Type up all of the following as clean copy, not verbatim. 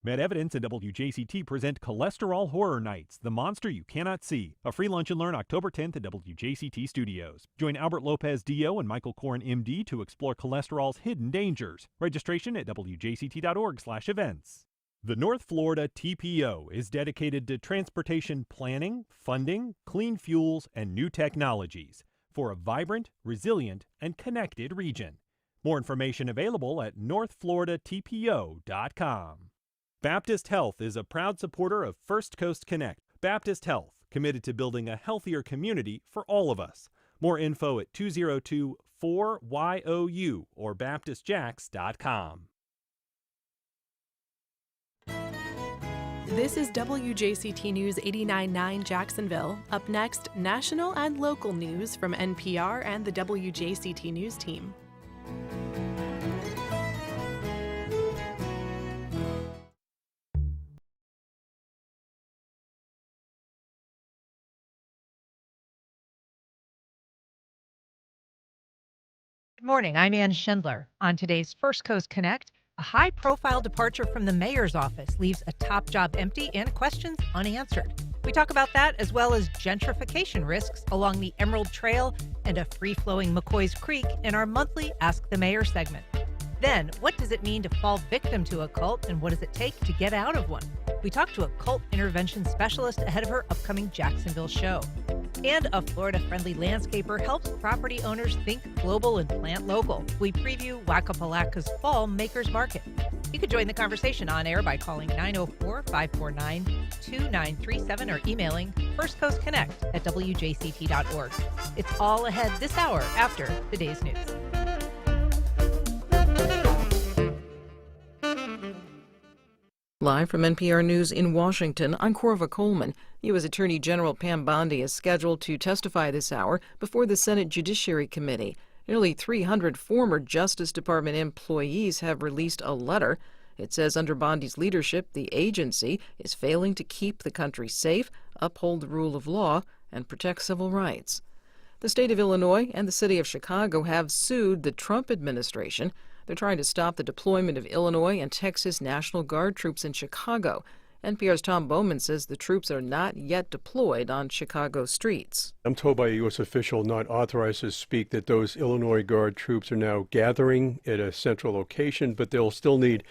MedEvidence and WJCT present Cholesterol Horror Nights, The Monster You Cannot See. A free lunch and learn October 10th at WJCT Studios. Join Albert Lopez Dio and Michael Koren MD to explore cholesterol's hidden dangers. Registration at WJCT.org/events. The North Florida TPO is dedicated to transportation planning, funding, clean fuels, and new technologies for a vibrant, resilient, and connected region. More information available at northfloridatpo.com. Baptist Health is a proud supporter of First Coast Connect. Baptist Health, committed to building a healthier community for all of us. More info at 202-4YOU or baptistjacks.com. This is WJCT News 89.9 Jacksonville. Up next, national and local news from NPR and the WJCT News team. Good morning, I'm Ann Schindler. On today's First Coast Connect, a high-profile departure from the mayor's office leaves a top job empty and questions unanswered. We talk about that as well as gentrification risks along the Emerald Trail and a free-flowing McCoy's Creek in our monthly Ask the Mayor segment. Then, what does it mean to fall victim to a cult and what does it take to get out of one? We talk to a cult intervention specialist ahead of her upcoming Jacksonville show. And a Florida-friendly landscaper helps property owners think global and plant local. We preview Wacapalacca's Fall Makers Market. You can join the conversation on air by calling 904-549-2937 or emailing firstcoastconnect@wjct.org. It's all ahead this hour after today's news. Live from NPR News in Washington, I'm Corva Coleman. U.S. Attorney General Pam Bondi is scheduled to testify this hour before the Senate Judiciary Committee. Nearly 300 former Justice Department employees have released a letter. It says under Bondi's leadership, the agency is failing to keep the country safe, uphold the rule of law, and protect civil rights. The state of Illinois and the city of Chicago have sued the Trump administration. They're trying to stop the deployment of Illinois and Texas National Guard troops in Chicago. NPR's Tom Bowman says the troops are not yet deployed on Chicago streets. I'm told by a U.S. official not authorized to speak that those Illinois Guard troops are now gathering at a central location, but they'll still need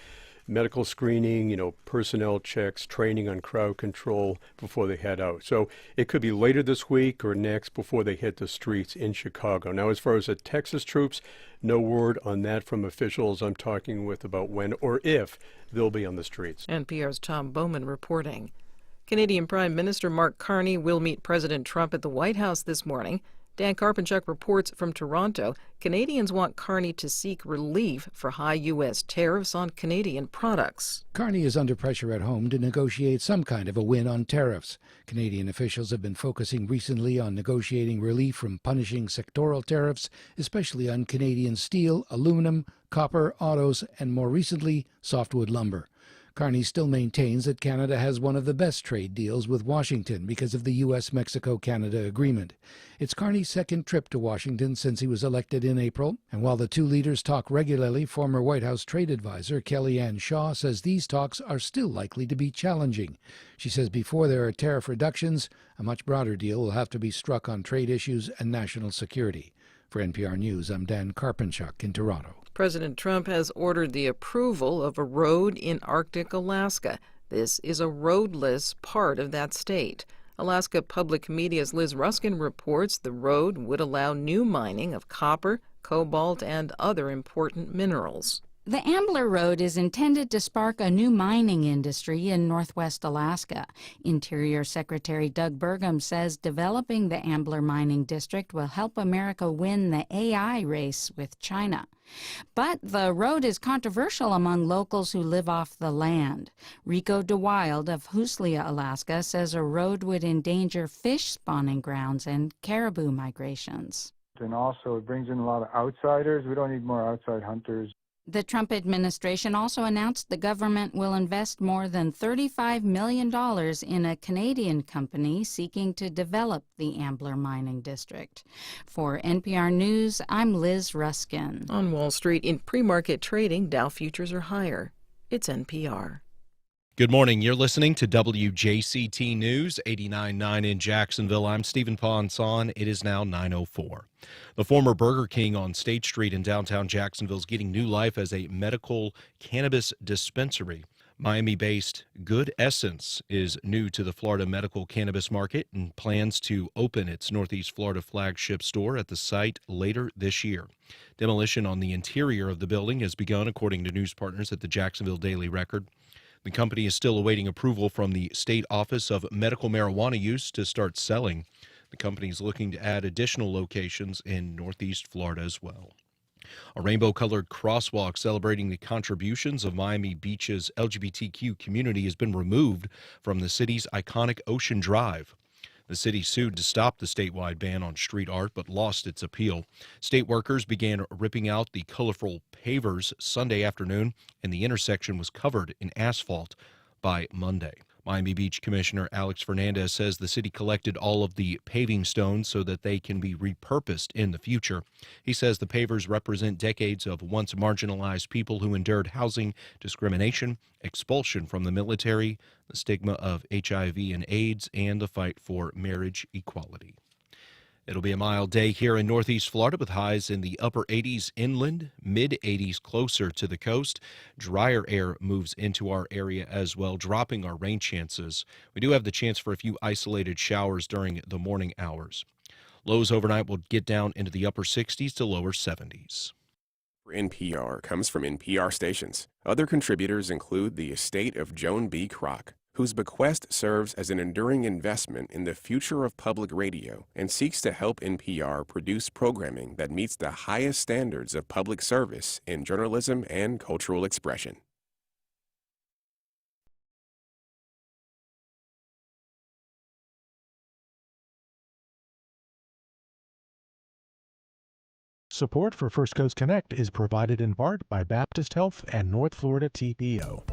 medical screening, personnel checks, training on crowd control before they head out. So it could be later this week or next before they hit the streets in Chicago. Now, as far as the Texas troops, no word on that from officials I'm talking with about when or if they'll be on the streets. NPR's Tom Bowman reporting. Canadian Prime Minister Mark Carney will meet President Trump at the White House this morning. Dan Karpinchuk reports from Toronto. Canadians want Carney to seek relief for high U.S. tariffs on Canadian products. Carney is under pressure at home to negotiate some kind of a win on tariffs. Canadian officials have been focusing recently on negotiating relief from punishing sectoral tariffs, especially on Canadian steel, aluminum, copper, autos, and more recently, softwood lumber. Carney still maintains that Canada has one of the best trade deals with Washington because of the U.S.-Mexico-Canada agreement. It's Carney's second trip to Washington since he was elected in April, and while the two leaders talk regularly, former White House trade advisor Kellyanne Shaw says these talks are still likely to be challenging. She says before there are tariff reductions, a much broader deal will have to be struck on trade issues and national security. For NPR News, I'm Dan Karpinchuk in Toronto. President Trump has ordered the approval of a road in Arctic Alaska. This is a roadless part of that state. Alaska Public Media's Liz Ruskin reports the road would allow new mining of copper, cobalt, and other important minerals. The Ambler Road is intended to spark a new mining industry in northwest Alaska. Interior Secretary Doug Burgum says developing the Ambler Mining District will help America win the AI race with China. But the road is controversial among locals who live off the land. Rico DeWild of Huslia, Alaska, says a road would endanger fish spawning grounds and caribou migrations. And also it brings in a lot of outsiders. We don't need more outside hunters. The Trump administration also announced the government will invest more than $35 million in a Canadian company seeking to develop the Ambler Mining District. For NPR News, I'm Liz Ruskin. On Wall Street, in pre-market trading, Dow futures are higher. It's NPR. Good morning. You're listening to WJCT News 89.9 in Jacksonville. I'm Stephen Ponson. It is now 9:04. The former Burger King on State Street in downtown Jacksonville is getting new life as a medical cannabis dispensary. Miami-based Good Essence is new to the Florida medical cannabis market and plans to open its Northeast Florida flagship store at the site later this year. Demolition on the interior of the building has begun, according to news partners at the Jacksonville Daily Record. The company is still awaiting approval from the State Office of Medical Marijuana Use to start selling. The company is looking to add additional locations in Northeast Florida as well. A rainbow-colored crosswalk celebrating the contributions of Miami Beach's LGBTQ community has been removed from the city's iconic Ocean Drive. The city sued to stop the statewide ban on street art, but lost its appeal. State workers began ripping out the colorful pavers Sunday afternoon, and the intersection was covered in asphalt by Monday. Miami Beach Commissioner Alex Fernandez says the city collected all of the paving stones so that they can be repurposed in the future. He says the pavers represent decades of once marginalized people who endured housing discrimination, expulsion from the military, the stigma of HIV and AIDS, and the fight for marriage equality. It'll be a mild day here in Northeast Florida with highs in the upper 80s inland, mid-80s closer to the coast. Drier air moves into our area as well, dropping our rain chances. We do have the chance for a few isolated showers during the morning hours. Lows overnight will get down into the upper 60s to lower 70s. NPR comes from NPR stations. Other contributors include the estate of Joan B. Kroc, whose bequest serves as an enduring investment in the future of public radio and seeks to help NPR produce programming that meets the highest standards of public service in journalism and cultural expression. Support for First Coast Connect is provided in part by Baptist Health and North Florida TPO.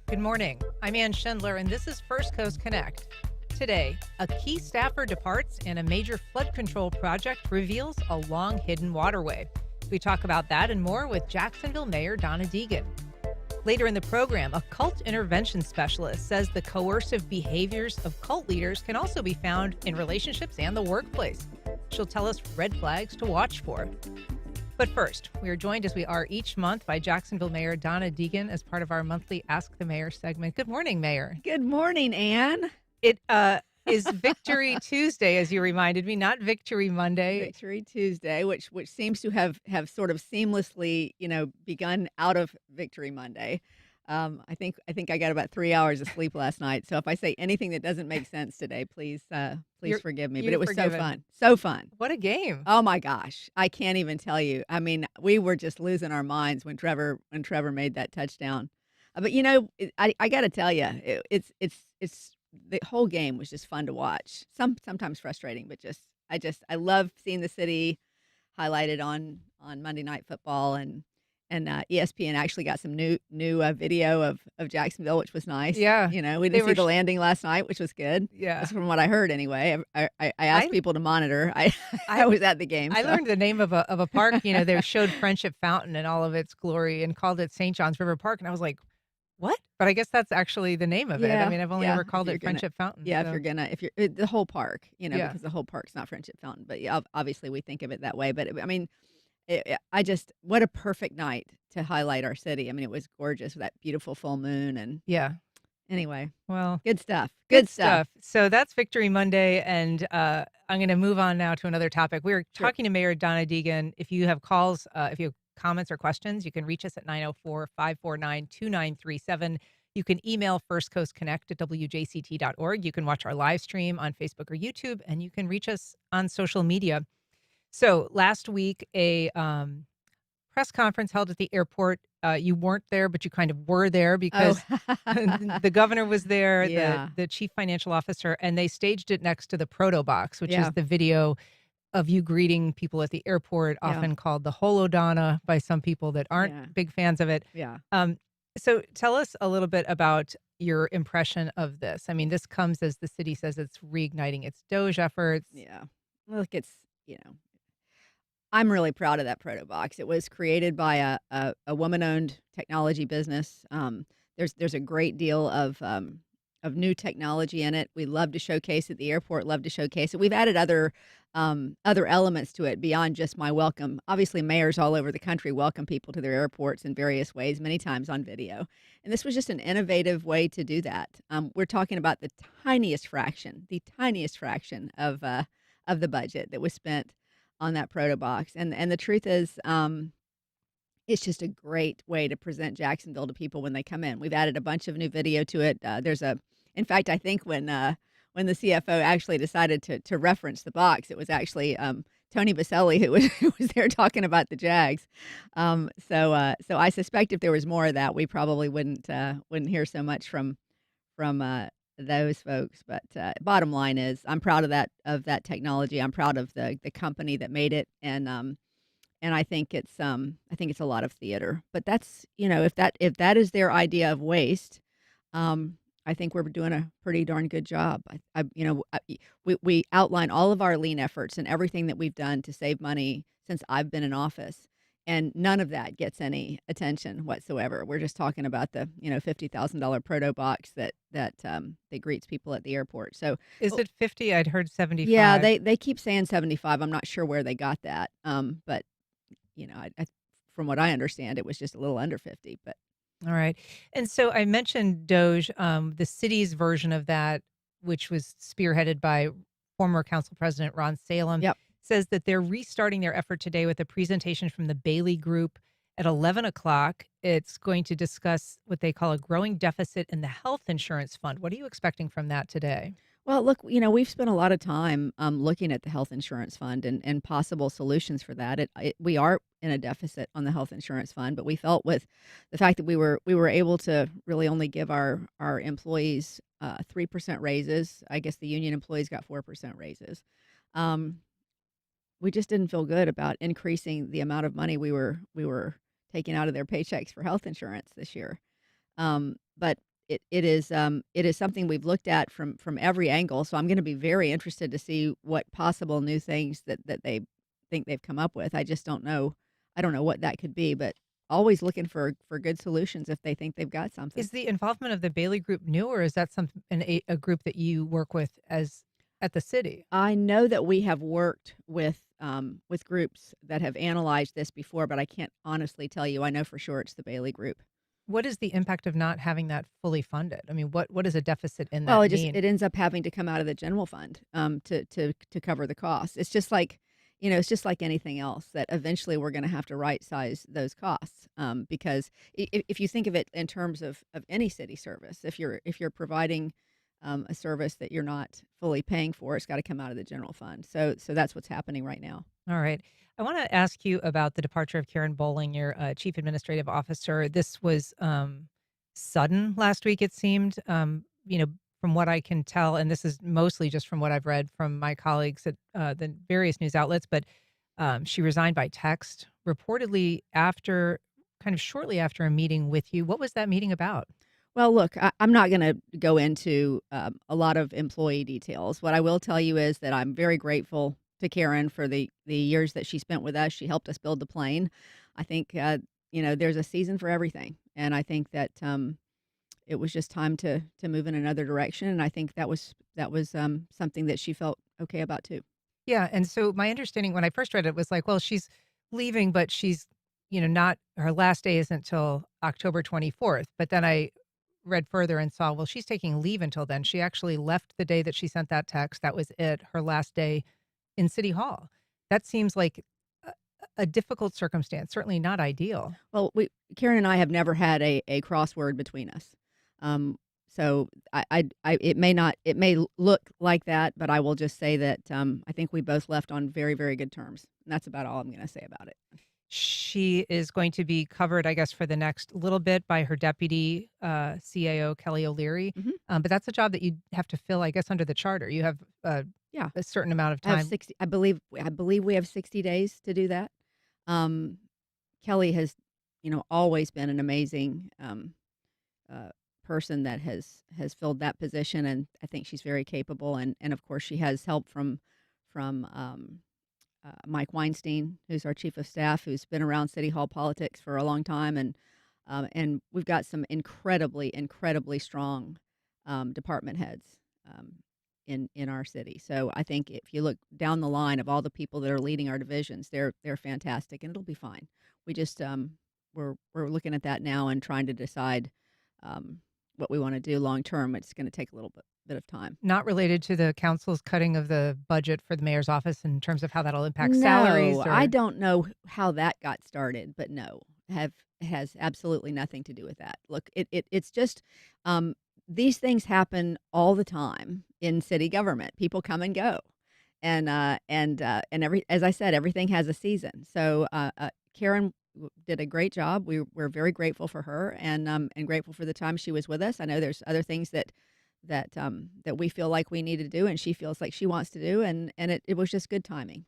Good morning. I'm Ann Schindler, and this is First Coast Connect. Today, a key staffer departs and a major flood control project reveals a long-hidden waterway. We talk about that and more with Jacksonville Mayor Donna Deegan. Later in the program, a cult intervention specialist says the coercive behaviors of cult leaders can also be found in relationships and the workplace. She'll tell us red flags to watch for. But first, we are joined as we are each month by Jacksonville Mayor Donna Deegan as part of our monthly Ask the Mayor segment. Good morning, Mayor. Good morning, Ann. It is Victory Tuesday, as you reminded me, not Victory Monday. Victory Tuesday, which seems to have sort of seamlessly, begun out of Victory Monday. I think I got about 3 hours of sleep last night. So if I say anything that doesn't make sense today, please forgive me. But it was so fun. So fun. What a game. Oh my gosh. I can't even tell you. I mean, we were just losing our minds when Trevor made that touchdown. But I got to tell you, it's the whole game was just fun to watch. Sometimes frustrating, but I love seeing the city highlighted on Monday Night Football, and ESPN actually got some new video of Jacksonville, which was nice. Yeah. We didn't see the landing last night, which was good. Yeah. That's from what I heard anyway. I asked people to monitor. I was at the game. I learned the name of a park. They showed Friendship Fountain in all of its glory and called it St. John's River Park. And I was like, what? But I guess that's actually the name of it. I mean, I've only ever called it Friendship Fountain. Yeah, so. if you're the whole park, because the whole park's not Friendship Fountain. But yeah, obviously we think of it that way. But I mean, what a perfect night to highlight our city. I mean, it was gorgeous with that beautiful full moon. And yeah. Anyway, well, good stuff. Good stuff. So that's Victory Monday, and I'm going to move on now to another topic. We were talking to Mayor Donna Deegan. If you have calls, if you have comments or questions, you can reach us at 904-549-2937. You can email firstcoastconnect@wjct.org. You can watch our live stream on Facebook or YouTube, and you can reach us on social media. So last week, a press conference held at the airport. You weren't there, but you kind of were there because the governor was there, the chief financial officer, and they staged it next to the proto box, which is the video of you greeting people at the airport, often called the Holodonna by some people that aren't big fans of it. Yeah. So tell us a little bit about your impression of this. I mean, this comes as the city says it's reigniting its Doge efforts. Yeah. Look, I'm really proud of that proto box. It was created by a woman-owned technology business. There's a great deal of new technology in it. We love to showcase it. The airport love to showcase it. We've added other elements to it beyond just my welcome. Obviously, mayors all over the country welcome people to their airports in various ways, many times on video. And this was just an innovative way to do that. We're talking about the tiniest fraction of the budget that was spent on that proto box. And the truth is, it's just a great way to present Jacksonville to people when they come in. We've added a bunch of new video to it. In fact, I think when the CFO actually decided to reference the box, it was actually Tony Baselli who was there talking about the Jags. So I suspect if there was more of that, we probably wouldn't hear so much from those folks. But bottom line is, I'm proud of that technology. I'm proud of the company that made it, and I think it's a lot of theater. But that's, if that is their idea of waste, I think we're doing a pretty darn good job. We outline all of our lean efforts and everything that we've done to save money since I've been in office, and none of that gets any attention whatsoever. We're just talking about the $50,000 proto box that greets people at the airport. So Is it 50? I'd heard 75. yeah, they keep saying 75. I'm not sure where they got that, but from what I understand, it was just a little under 50. But All right. And so I mentioned Doge, the city's version of that, which was spearheaded by former council president Ron Salem, Yep. says that they're restarting their effort today with a presentation from the Bailey Group at 11 o'clock. It's going to discuss what they call a growing deficit in the health insurance fund. What are you expecting from that today? Well, look, we've spent a lot of time looking at the health insurance fund and possible solutions for that. We are in a deficit on the health insurance fund, but we felt with the fact that we were able to really only give our employees 3% raises. I guess the union employees got 4% raises. We just didn't feel good about increasing the amount of money we were taking out of their paychecks for health insurance this year. But it is something we've looked at from every angle. So I'm going to be very interested to see what possible new things that they think they've come up with. I just don't know. I don't know what that could be, but always looking for good solutions if they think they've got something. Is the involvement of the Bailey Group new, or is that a group that you work with at the city? I know that we have worked with groups that have analyzed this before, but I can't honestly tell you. I know for sure it's the Bailey Group. What is the impact of not having that fully funded? I mean, what is a deficit in that Well, mean? it ends up having to come out of the general fund to cover the costs. It's just like anything else, that eventually we're going to have to right size those costs, because if you think of it in terms of any city service, if you're providing a service that you're not fully paying for, it's got to come out of the general fund. So that's what's happening right now. All right. I want to ask you about the departure of Karen Bowling, your chief administrative officer. This was sudden last week, it seemed. From what I can tell, and this is mostly just from what I've read from my colleagues at the various news outlets, but she resigned by text, reportedly shortly after a meeting with you. What was that meeting about? Well, look, I'm not going to go into a lot of employee details. What I will tell you is that I'm very grateful to Karen for the years that she spent with us. She helped us build the plane. I think, there's a season for everything. And I think that it was just time to move in another direction. And I think that was something that she felt okay about too. Yeah. And so my understanding when I first read it was like, well, she's leaving, but she's, not, her last day isn't until October 24th. But then I read further and saw, well, she's taking leave until then. She actually left the day that she sent that text. That was it, her last day in City Hall. That seems like a difficult circumstance, certainly not ideal. Well, Karen and I have never had a crossword between us. So it may look like that, but I will just say that I think we both left on very, very good terms. And that's about all I'm going to say about it. She is going to be covered, I guess, for the next little bit by her deputy CAO, Kelly O'Leary. Mm-hmm. But that's a job that you have to fill, I guess, under the charter. You have a certain amount of time. I believe we have 60 days to do that. Kelly has, always been an amazing person that has filled that position, and I think she's very capable. And of course, she has help from Mike Weinstein, who's our chief of staff, who's been around City Hall politics for a long time, and And we've got some incredibly strong department heads in our city. So I think if you look down the line of all the people that are leading our divisions, they're fantastic, and it'll be fine. We just we're looking at that now and trying to decide what we want to do long term. It's going to take a little bit of time. Not related to the council's cutting of the budget for the mayor's office in terms of how that'll impact salaries? No, I don't know how that got started, but no, has absolutely nothing to do with that. Look, it's just these things happen all the time in city government. People come and go, and as I said, everything has a season. So Karen did a great job. We're very grateful for her, and grateful for the time she was with us. I know there's other things that we feel like we need to do, and she feels like she wants to do, and it was just good timing.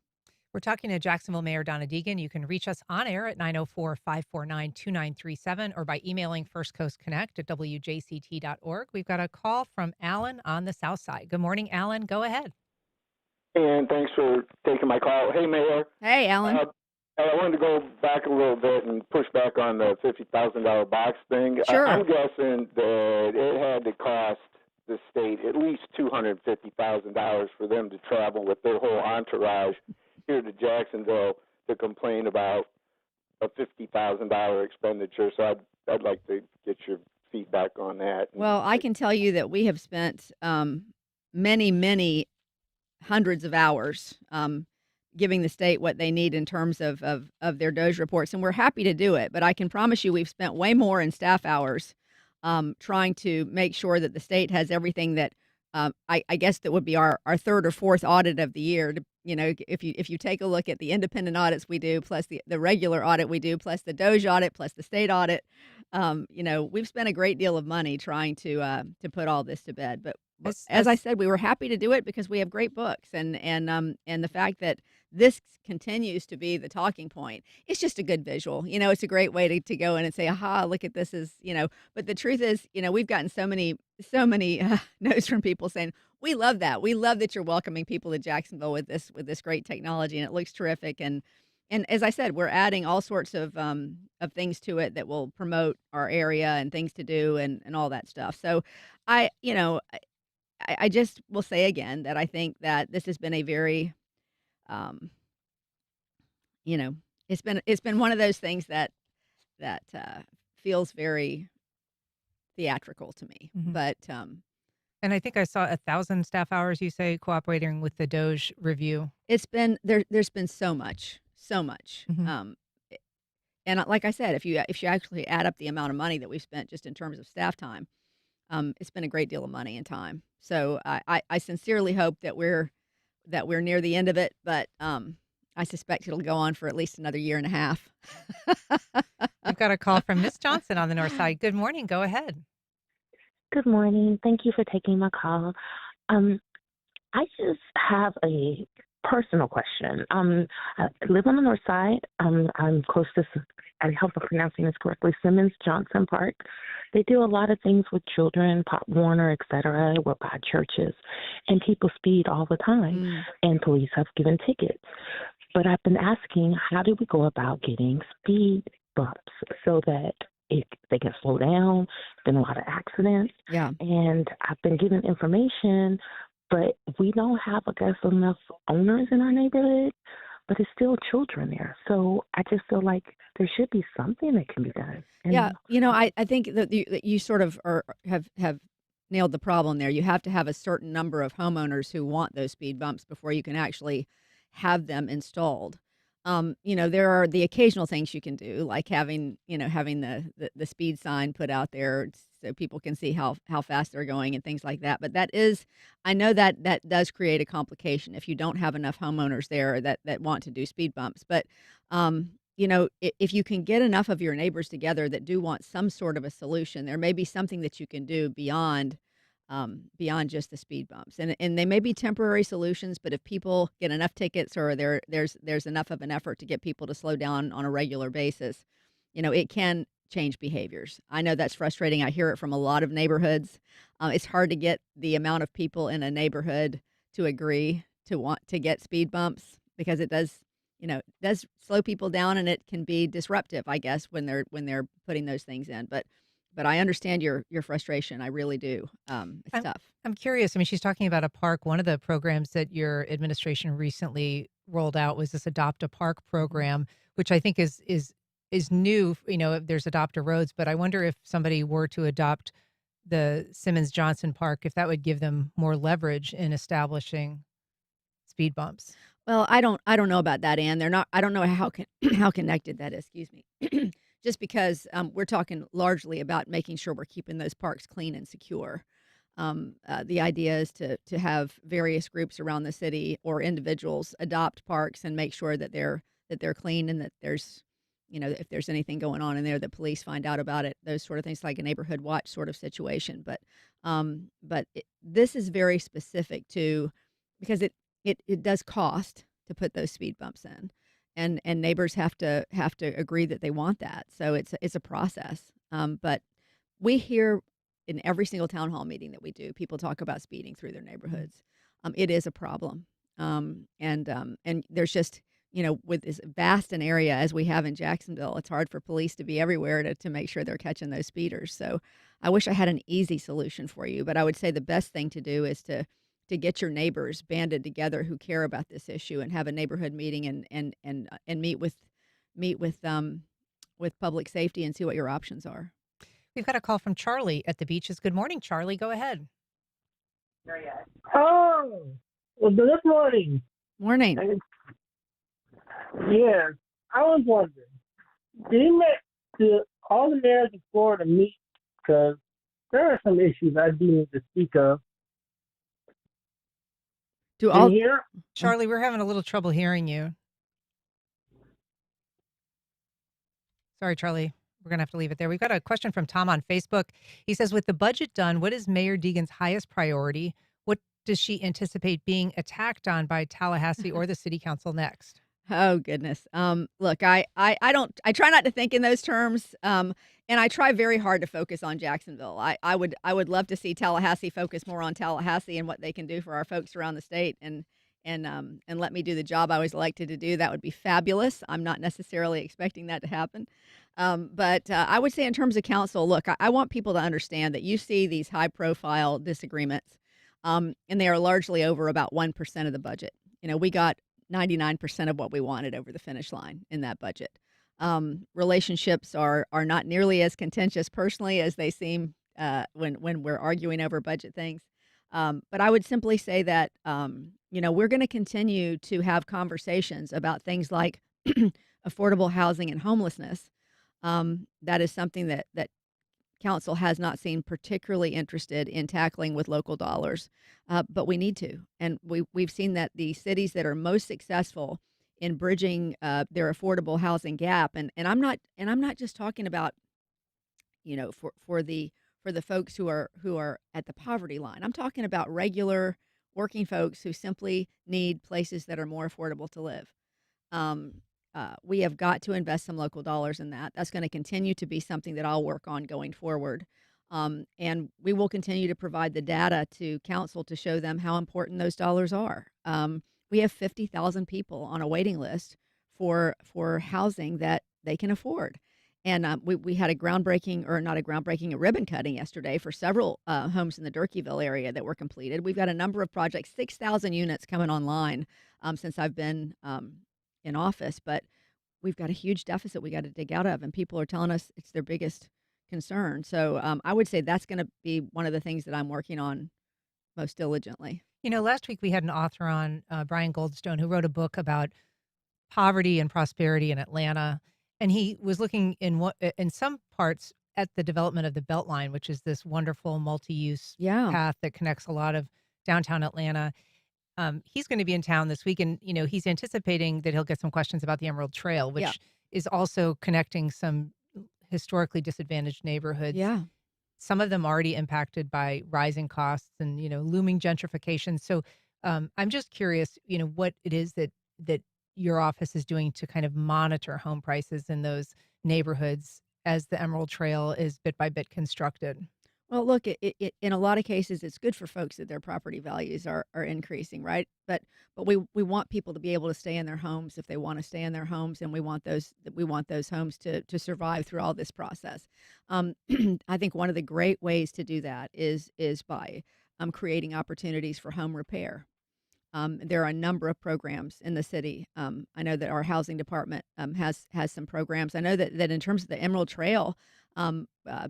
We're talking to Jacksonville Mayor Donna Deegan. You can reach us on air at 904-549-2937 or by emailing firstcoastconnect@wjct.org. We've got a call from Alan on the south side. Good morning, Alan. Go ahead. And thanks for taking my call. Hey, Mayor. Hey, Alan. I wanted to go back a little bit and push back on the $50,000 box thing. Sure. I'm guessing that it had to cost the state at least $250,000 for them to travel with their whole entourage here to Jacksonville to complain about a $50,000 expenditure. So I'd like to get your feedback on that. Well, I can tell you that we have spent many hundreds of hours giving the state what they need in terms of their DOJ reports, and we're happy to do it. But I can promise you we've spent way more in staff hours trying to make sure that the state has everything that I guess that would be our third or fourth audit of the year. If you take a look at the independent audits we do, plus the regular audit we do, plus the DOJ audit, plus the state audit, we've spent a great deal of money trying to put all this to bed. But as I said, we were happy to do it because we have great books, and the fact that this continues to be the talking point. It's just a good visual. It's a great way to go in and say, aha, look at this but the truth is, we've gotten so many notes from people saying, we love that. We love that you're welcoming people to Jacksonville with this great technology, and it looks terrific. And as I said, we're adding all sorts of things to it that will promote our area and things to do and all that stuff. So I just will say again that I think that this has been a very it's been one of those things that feels very theatrical to me. Mhm. But And I think I saw 1,000 staff hours, you say, cooperating with the DOJ review. it's been there's been so much. Mhm. And like I said, if you actually add up the amount of money that we've spent just in terms of staff time, it's been a great deal of money and time. So I sincerely hope that we're near the end of it, but I suspect it'll go on for at least another year and a half. We've got a call from Miss Johnson on the north side. Good morning. Go ahead. Good morning. Thank you for taking my call. I just have a personal question. I live on the north side. I'm close to, I hope I'm pronouncing this correctly, Simmons Johnson Park. They do a lot of things with children, Pop Warner, etc., or by churches, and people speed all the time, and police have given tickets. But I've been asking, how do we go about getting speed bumps so that they can slow down? Been a lot of accidents. Yeah. And I've been given information, but we don't have, I guess, enough owners in our neighborhood, but it's still children there. So I just feel like there should be something that can be done. And Yeah, I think that you sort of have nailed the problem there. You have to have a certain number of homeowners who want those speed bumps before you can actually have them installed. There are the occasional things you can do, like having the speed sign put out there so people can see how fast they're going and things like that. But I know that does create a complication if you don't have enough homeowners there that want to do speed bumps. But if you can get enough of your neighbors together that do want some sort of a solution, there may be something that you can do beyond just the speed bumps. And they may be temporary solutions, but if people get enough tickets or there's enough of an effort to get people to slow down on a regular basis, it can change behaviors. I know that's frustrating. I hear it from a lot of neighborhoods. It's hard to get the amount of people in a neighborhood to agree to want to get speed bumps because it does, does slow people down, and it can be disruptive, I guess, when they're putting those things in. But I understand your frustration. I really do. It's tough. I'm curious. I mean, she's talking about a park. One of the programs that your administration recently rolled out was this Adopt a Park program, which I think is new. There's Adopt a Roads, but I wonder if somebody were to adopt the Simmons Johnson Park, if that would give them more leverage in establishing speed bumps. Well, I don't know about that, Ann. They're not. I don't know how connected that is. Excuse me. Just because we're talking largely about making sure we're keeping those parks clean and secure. The idea is to have various groups around the city or individuals adopt parks and make sure that they're clean, and that there's, if there's anything going on in there, the police find out about it. Those sort of things, like a neighborhood watch sort of situation. But this is very specific to, because it does cost to put those speed bumps in. And neighbors have to agree that they want that. So it's a process. But we hear in every single town hall meeting that we do, people talk about speeding through their neighborhoods. It is a problem. And there's just, with as vast an area as we have in Jacksonville, it's hard for police to be everywhere to make sure they're catching those speeders. So I wish I had an easy solution for you, but I would say the best thing to do is to get your neighbors banded together who care about this issue, and have a neighborhood meeting and meet with public safety and see what your options are. We've got a call from Charlie at the Beaches. Good morning, Charlie. Go ahead. Oh, well, good morning. Morning. Yeah, I was wondering, do all the mayors of Florida meet? Because there are some issues I do need to speak of. Charlie, we're having a little trouble hearing you. Sorry, Charlie. We're going to have to leave it there. We've got a question from Tom on Facebook. He says, with the budget done, what is Mayor Deegan's highest priority? What does she anticipate being attacked on by Tallahassee or the city council next? Oh, goodness. Look, I try not to think in those terms. And I try very hard to focus on Jacksonville. I would love to see Tallahassee focus more on Tallahassee and what they can do for our folks around the state, and let me do the job I was elected to do. That would be fabulous. I'm not necessarily expecting that to happen. But I would say in terms of council, look, I want people to understand that you see these high profile disagreements, and they are largely over about 1% of the budget. We got 99% of what we wanted over the finish line in that budget. Relationships are not nearly as contentious personally as they seem when we're arguing over budget things. But I would simply say that, we're going to continue to have conversations about things like affordable housing and homelessness. That is something that council has not seemed particularly interested in tackling with local dollars, but we need to. And we've seen that the cities that are most successful in bridging their affordable housing gap, and I'm not just talking about, for the folks who are at the poverty line. I'm talking about regular working folks who simply need places that are more affordable to live. We have got to invest some local dollars in that. That's going to continue to be something that I'll work on going forward. And we will continue to provide the data to council to show them how important those dollars are. We have 50,000 people on a waiting list for housing that they can afford. And we had a ribbon cutting yesterday for several homes in the Durkeeville area that were completed. We've got a number of projects, 6,000 units coming online since I've been in office, but we've got a huge deficit we got to dig out of, and people are telling us it's their biggest concern. So I would say that's going to be one of the things that I'm working on most diligently. Last week we had an author on, Brian Goldstone, who wrote a book about poverty and prosperity in Atlanta. And he was looking in some parts at the development of the Beltline, which is this wonderful multi-use path that connects a lot of downtown Atlanta. He's going to be in town this week, and he's anticipating that he'll get some questions about the Emerald Trail, which is also connecting some historically disadvantaged neighborhoods. Yeah. Some of them already impacted by rising costs and looming gentrification. So I'm just curious, what it is that your office is doing to kind of monitor home prices in those neighborhoods as the Emerald Trail is bit by bit constructed. Well, look, in a lot of cases, it's good for folks that their property values are increasing, right? But we want people to be able to stay in their homes if they want to stay in their homes, and we want those homes to survive through all this process. Um, I think one of the great ways to do that is by creating opportunities for home repair. There are a number of programs in the city. I know that our housing department has some programs. I know that in terms of the Emerald Trail,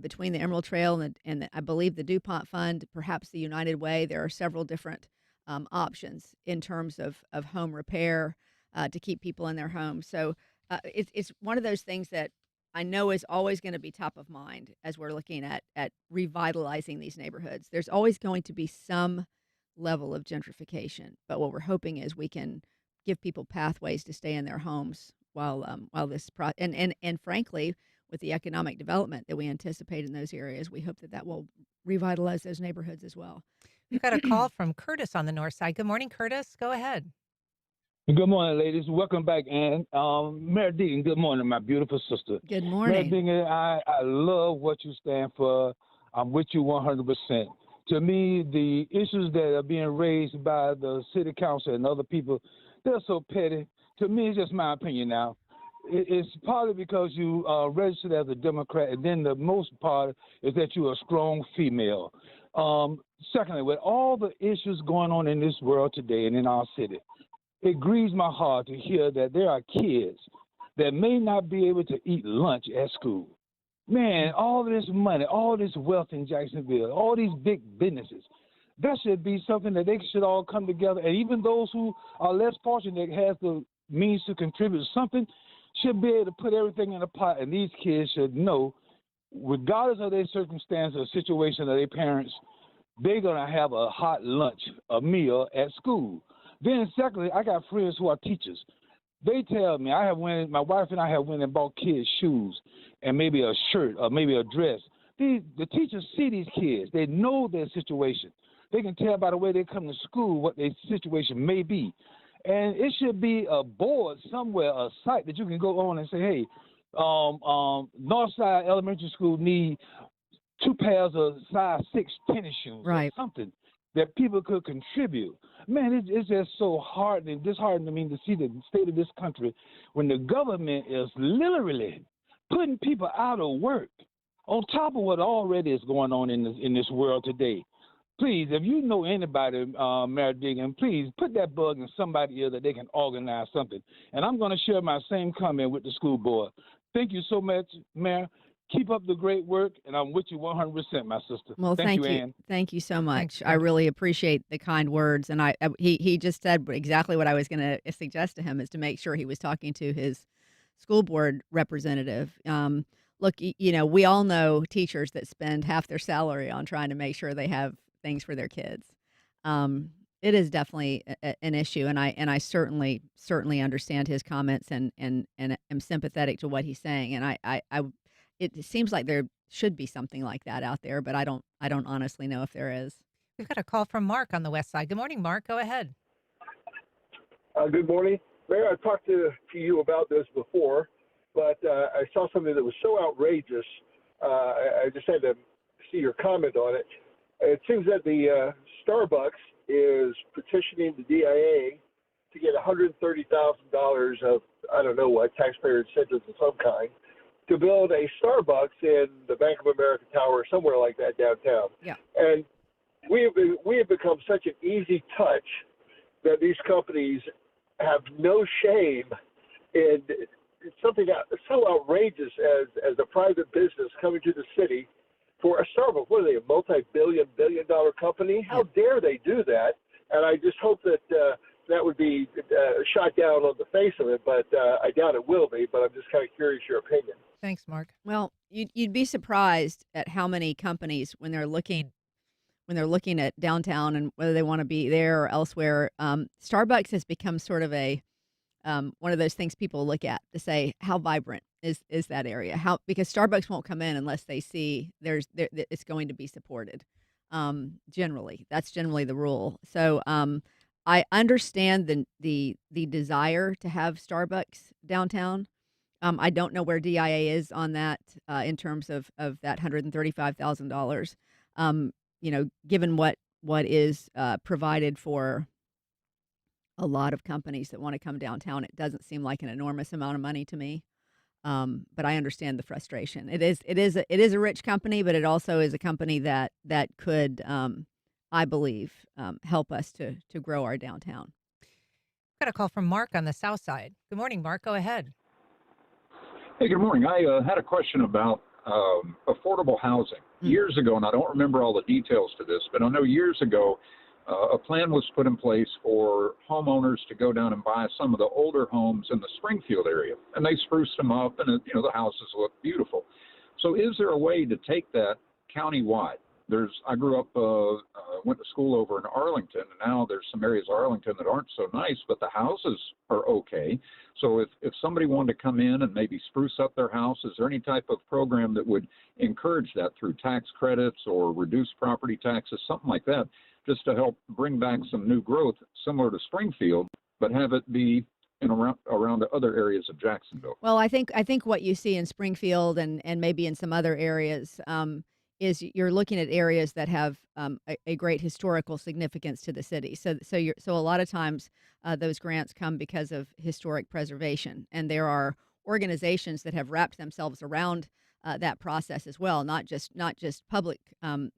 between the Emerald Trail and I believe the DuPont Fund, perhaps the United Way, there are several different options in terms of home repair to keep people in their homes. So it's one of those things that I know is always going to be top of mind as we're looking at revitalizing these neighborhoods. There's always going to be some level of gentrification, but what we're hoping is we can give people pathways to stay in their homes while this and frankly, with the economic development that we anticipate in those areas, we hope that will revitalize those neighborhoods as well. We've got a call from Curtis on the north side. Good morning, Curtis. Go ahead. Good morning, ladies. Welcome back, Ann. Mayor Deegan, good morning, my beautiful sister. Good morning. Mayor Deegan, I love what you stand for. I'm with you 100%. To me, the issues that are being raised by the city council and other people, they're so petty. To me, it's just my opinion now. It's partly because you are registered as a Democrat, and then the most part is that you're a strong female. Secondly, with all the issues going on in this world today and in our city, it grieves my heart to hear that there are kids that may not be able to eat lunch at school. Man, all this money, all this wealth in Jacksonville, all these big businesses, that should be something that they should all come together. And even those who are less fortunate that has the means to contribute something should be able to put everything in a pot. And these kids should know, regardless of their circumstance or situation of their parents, they're going to have a hot lunch, a meal at school. Then secondly, I got friends who are teachers. They tell me, my wife and I have went and bought kids shoes and maybe a shirt or maybe a dress. The teachers see these kids. They know their situation. They can tell by the way they come to school what their situation may be. And it should be a board somewhere, a site that you can go on and say, hey, Northside Elementary School need 2 pairs of size 6 tennis shoes, right, or something that people could contribute. Man, it's just so disheartening to me to see the state of this country when the government is literally putting people out of work on top of what already is going on in this world today. Please, if you know anybody, Mayor Deegan, please put that bug in somebody's ear that they can organize something. And I'm going to share my same comment with the school board. Thank you so much, Mayor. Keep up the great work, and I'm with you 100%, my sister. Well, thank you. Ann. Thank you so much. Thanks, I really appreciate the kind words. And he just said exactly what I was going to suggest to him, is to make sure he was talking to his school board representative. Look, we all know teachers that spend half their salary on trying to make sure they have things for their kids. It is definitely an issue, and I certainly understand his comments and am sympathetic to what he's saying. And it seems like there should be something like that out there, but I don't honestly know if there is. We've got a call from Mark on the west side. Good morning, Mark. Go ahead. Good morning. Mayor, I talked to you about this before, but I saw something that was so outrageous, I just had to see your comment on it. It seems that the Starbucks is petitioning the DIA to get $130,000 of, I don't know what, taxpayer incentives of some kind, to build a Starbucks in the Bank of America Tower or somewhere like that downtown. Yeah. And we have become such an easy touch that these companies have no shame in something so outrageous as a private business coming to the city for a Starbucks. What are they, a multi-billion-dollar company? How dare they do that? And I just hope that that would be shot down on the face of it, but I doubt it will be. But I'm just kind of curious your opinion. Thanks, Mark. Well, you'd be surprised at how many companies, when they're looking at downtown and whether they want to be there or elsewhere, Starbucks has become sort of a one of those things people look at to say, how vibrant is that area? Because Starbucks won't come in unless they see it's going to be supported. Generally, that's generally the rule. So I understand the desire to have Starbucks downtown. I don't know where DIA is on that in terms of that $135,000. Given what is provided for a lot of companies that want to come downtown, it doesn't seem like an enormous amount of money to me. But I understand the frustration. It is a rich company, but it also is a company that could, I believe, help us to grow our downtown. Got a call from Mark on the south side. Good morning, Mark. Go ahead. Hey, good morning. I had a question about affordable housing. Years ago, and I don't remember all the details to this, but I know years ago, a plan was put in place for homeowners to go down and buy some of the older homes in the Springfield area, and they spruced them up, and the houses look beautiful. So, is there a way to take that countywide? I grew up, went to school over in Arlington, and now there's some areas of Arlington that aren't so nice, but the houses are okay. So if somebody wanted to come in and maybe spruce up their house, is there any type of program that would encourage that through tax credits or reduce property taxes, something like that, just to help bring back some new growth similar to Springfield, but have it be around the other areas of Jacksonville? Well, I think what you see in Springfield and maybe in some other areas is you're looking at areas that have a great historical significance to the city. So a lot of times those grants come because of historic preservation, and there are organizations that have wrapped themselves around that process as well, not just public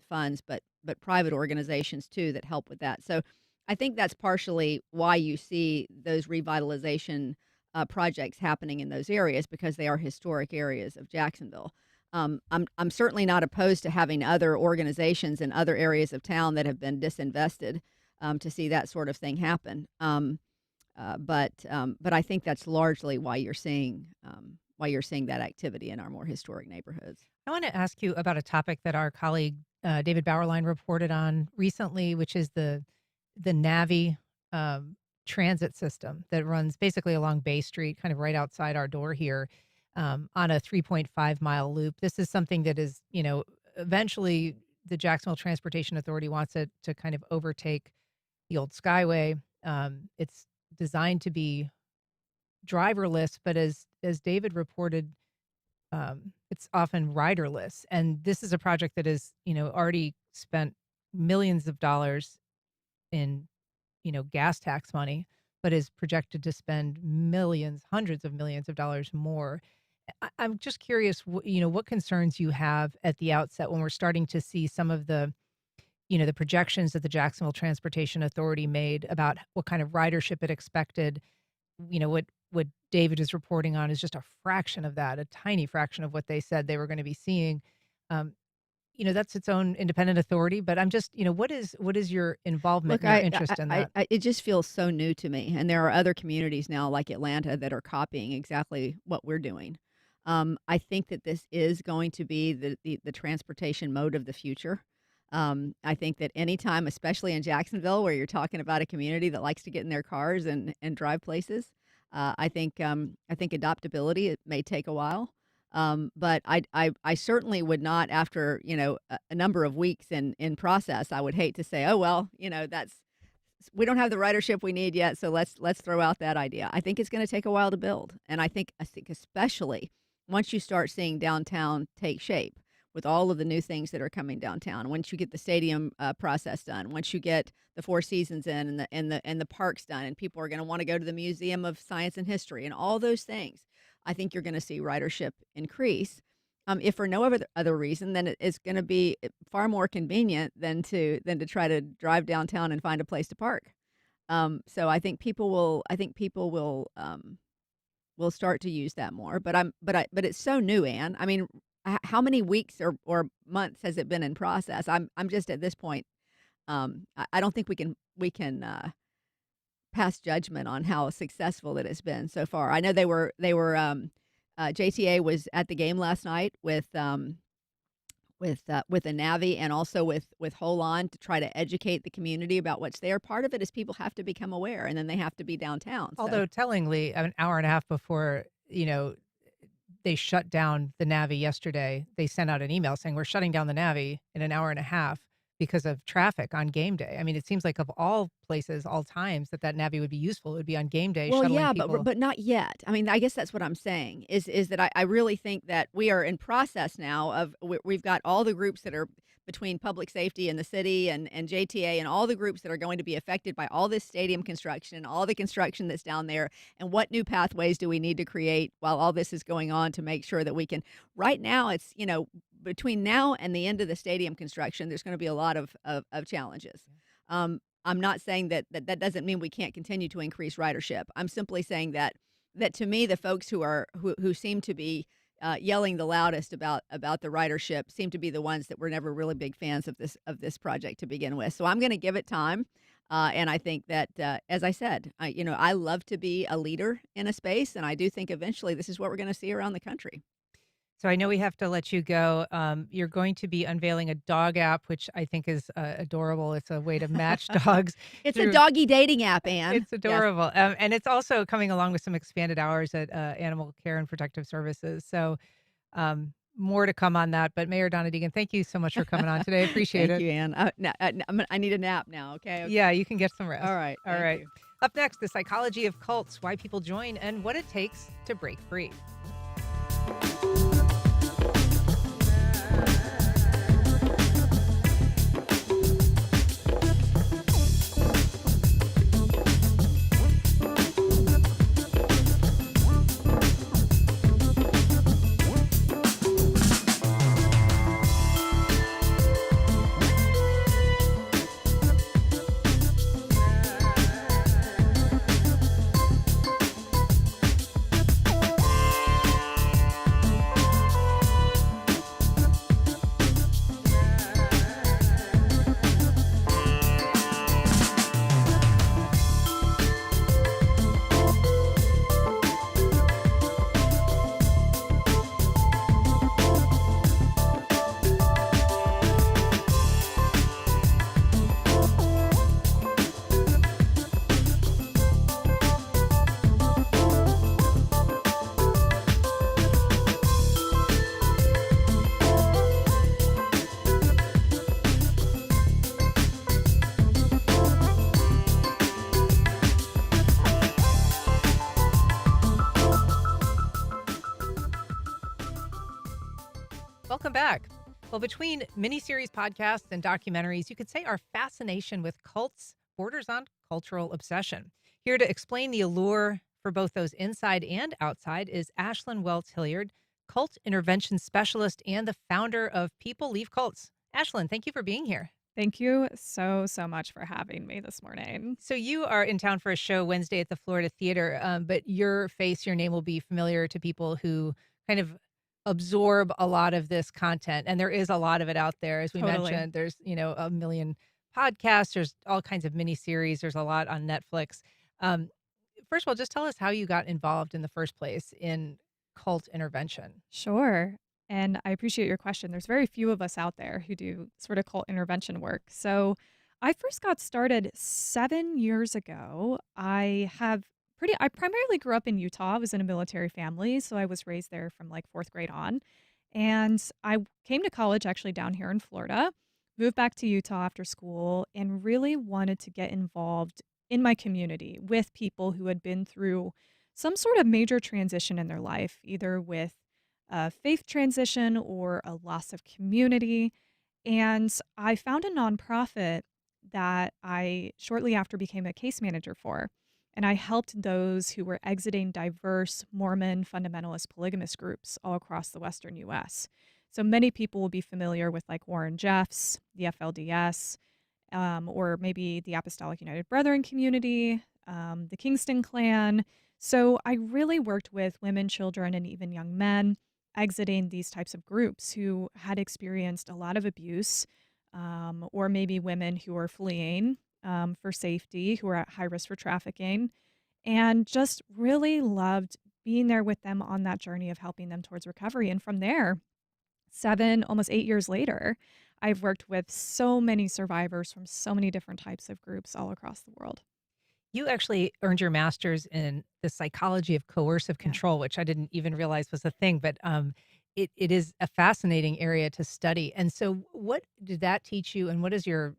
funds, but private organizations too that help with that. So I think that's partially why you see those revitalization projects happening in those areas, because they are historic areas of Jacksonville. I'm certainly not opposed to having other organizations in other areas of town that have been disinvested to see that sort of thing happen. But I think that's largely why you're seeing that activity in our more historic neighborhoods. I want to ask you about a topic that our colleague David Bauerlein reported on recently, which is the Navy transit system that runs basically along Bay Street, kind of right outside our door here, on a 3.5-mile loop. This is something that is, eventually the Jacksonville Transportation Authority wants it to kind of overtake the old Skyway. It's designed to be driverless, but as David reported, it's often riderless. And this is a project that is, already spent millions of dollars in, gas tax money, but is projected to spend hundreds of millions of dollars more. I'm just curious, what concerns you have at the outset when we're starting to see some of the projections that the Jacksonville Transportation Authority made about what kind of ridership it expected. What David is reporting on is just a fraction of that, a tiny fraction of what they said they were going to be seeing. That's its own independent authority, but I'm just, what is your involvement, your interest in that? It just feels so new to me. And there are other communities now like Atlanta that are copying exactly what we're doing. I think that this is going to be the transportation mode of the future. I think that anytime, especially in Jacksonville, where you're talking about a community that likes to get in their cars and drive places, I think adoptability, it may take a while. But I certainly would not, after a number of weeks in process, I would hate to say, oh well, we don't have the ridership we need yet, so let's throw out that idea. I think it's going to take a while to build, and I think especially once you start seeing downtown take shape with all of the new things that are coming downtown, once you get the stadium process done, once you get the Four Seasons in and the parks done, and people are going to want to go to the Museum of Science and History and all those things, I think you're going to see ridership increase. If for no other reason, then it's going to be far more convenient than to try to drive downtown and find a place to park. So I think people will start to use that more. But it's so new, Ann. I mean, how many weeks or months has it been in process? I'm just at this point. I don't think we can pass judgment on how successful it has been so far. I know they were JTA was at the game last night with the Navy and also with Hold On to try to educate the community about what's there. Part of it is people have to become aware, and then they have to be downtown. Although tellingly, an hour and a half before they shut down the Navy yesterday, they sent out an email saying we're shutting down the Navy in an hour and a half because of traffic on game day. I mean, it seems like of all places, all times that Navy would be useful, it would be on game day. Well, shuttling yeah, people. but not yet. I mean, I guess that's what I'm saying is that I really think that we are in process now of we've got all the groups that are between public safety and the city and JTA and all the groups that are going to be affected by all this stadium construction and all the construction that's down there, and what new pathways do we need to create while all this is going on to make sure that we can. Right now, it's, between now and the end of the stadium construction, there's going to be a lot of challenges. I'm not saying that doesn't mean we can't continue to increase ridership. I'm simply saying that to me, the folks who seem to be yelling the loudest about the ridership seem to be the ones that were never really big fans of this project to begin with. So I'm going to give it time, and I think that, as I said, I love to be a leader in a space, and I do think eventually this is what we're going to see around the country. So I know we have to let you go. You're going to be unveiling a dog app, which I think is adorable. It's a way to match dogs. It's a doggy dating app, Ann. It's adorable. Yes. And it's also coming along with some expanded hours at Animal Care and Protective Services. So more to come on that. But Mayor Donna Deegan, thank you so much for coming on today. I appreciate it. Thank you, Ann. I need a nap now, okay? Yeah, you can get some rest. All right. All right. You. Up next, the psychology of cults, why people join, and what it takes to break free. Welcome back. Well, between miniseries podcasts and documentaries, you could say our fascination with cults borders on cultural obsession. Here to explain the allure for both those inside and outside is Ashlen Weltz Hilliard, cult intervention specialist and the founder of People Leave Cults. Ashlen, thank you for being here. Thank you so much for having me this morning. So you are in town for a show Wednesday at the Florida Theater, but your name will be familiar to people who kind of absorb a lot of this content. And there is a lot of it out there. As we mentioned, there's, a million podcasts, there's all kinds of mini series. There's a lot on Netflix. First of all, just tell us how you got involved in the first place in cult intervention. Sure. And I appreciate your question. There's very few of us out there who do sort of cult intervention work. So I first got started 7 years ago. I primarily grew up in Utah. I was in a military family, so I was raised there from like 4th grade on. And I came to college actually down here in Florida, moved back to Utah after school, and really wanted to get involved in my community with people who had been through some sort of major transition in their life, either with a faith transition or a loss of community. And I found a nonprofit that I shortly after became a case manager for. And I helped those who were exiting diverse Mormon fundamentalist polygamous groups all across the Western U.S. So many people will be familiar with like Warren Jeffs, the FLDS, or maybe the Apostolic United Brethren community, the Kingston Clan. So I really worked with women, children, and even young men exiting these types of groups who had experienced a lot of abuse, or maybe women who were fleeing for safety, who are at high risk for trafficking, and just really loved being there with them on that journey of helping them towards recovery. And from there, almost 8 years later, I've worked with so many survivors from so many different types of groups all across the world. You actually earned your master's in the psychology of coercive control, which I didn't even realize was a thing, but it is a fascinating area to study. And so what did that teach you, and what has your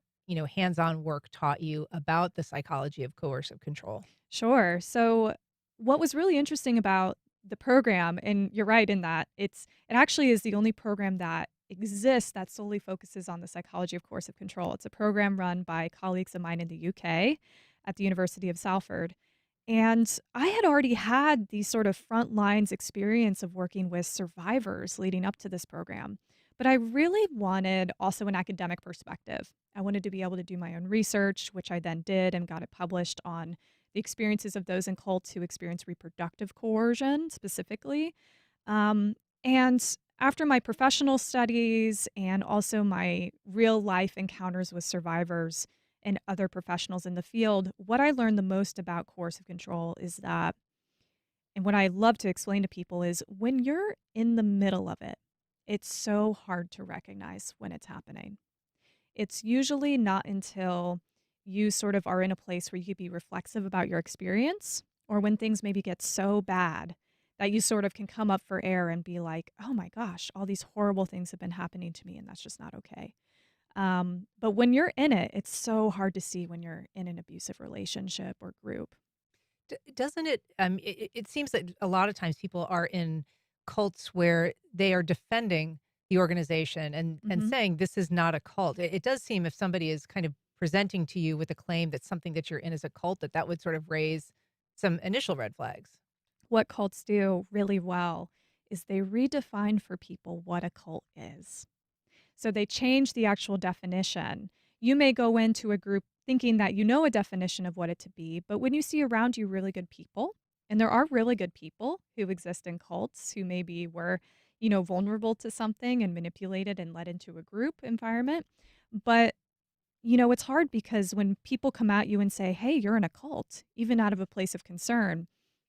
hands-on work taught you about the psychology of coercive control? Sure. So what was really interesting about the program, and you're right in that it actually is the only program that exists that solely focuses on the psychology of coercive control. It's a program run by colleagues of mine in the UK at the University of Salford. And I had already had these sort of front lines experience of working with survivors leading up to this program. But I really wanted also an academic perspective. I wanted to be able to do my own research, which I then did and got it published on the experiences of those in cults who experience reproductive coercion specifically. And after my professional studies and also my real life encounters with survivors and other professionals in the field, what I learned the most about coercive control is that, and what I love to explain to people is when you're in the middle of it, it's so hard to recognize when it's happening. It's usually not until you sort of are in a place where you could be reflexive about your experience, or when things maybe get so bad that you sort of can come up for air and be like, oh my gosh, all these horrible things have been happening to me and that's just not okay. But when you're in it, it's so hard to see when you're in an abusive relationship or group. Doesn't it, it seems that a lot of times people are in cults where they are defending the organization and saying this is not a cult. It does seem if somebody is kind of presenting to you with a claim that something that you're in is a cult, that would sort of raise some initial red flags. What cults do really well is they redefine for people what a cult is. So they change the actual definition. You may go into a group thinking that you know a definition of what it to be, but when you see around you really good people, and there are really good people who exist in cults who maybe were, vulnerable to something and manipulated and led into a group environment. But, it's hard because when people come at you and say, hey, you're in a cult, even out of a place of concern,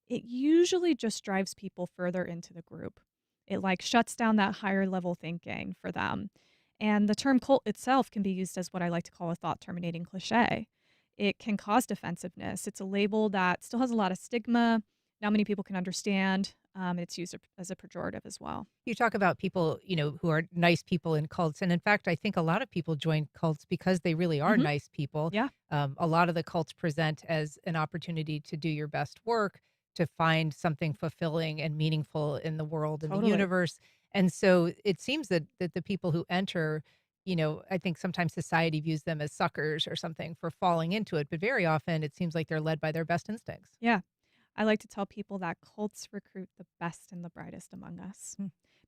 it usually just drives people further into the group. It shuts down that higher level thinking for them. And the term cult itself can be used as what I like to call a thought terminating cliche. It can cause defensiveness. It's a label that still has a lot of stigma. Not many people can understand. It's used as a pejorative as well. You talk about people, who are nice people in cults. And in fact, I think a lot of people join cults because they really are nice people. Yeah. A lot of the cults present as an opportunity to do your best work, to find something fulfilling and meaningful in the world and the universe. And so it seems that the people who enter, I think sometimes society views them as suckers or something for falling into it. But very often it seems like they're led by their best instincts. Yeah. I like to tell people that cults recruit the best and the brightest among us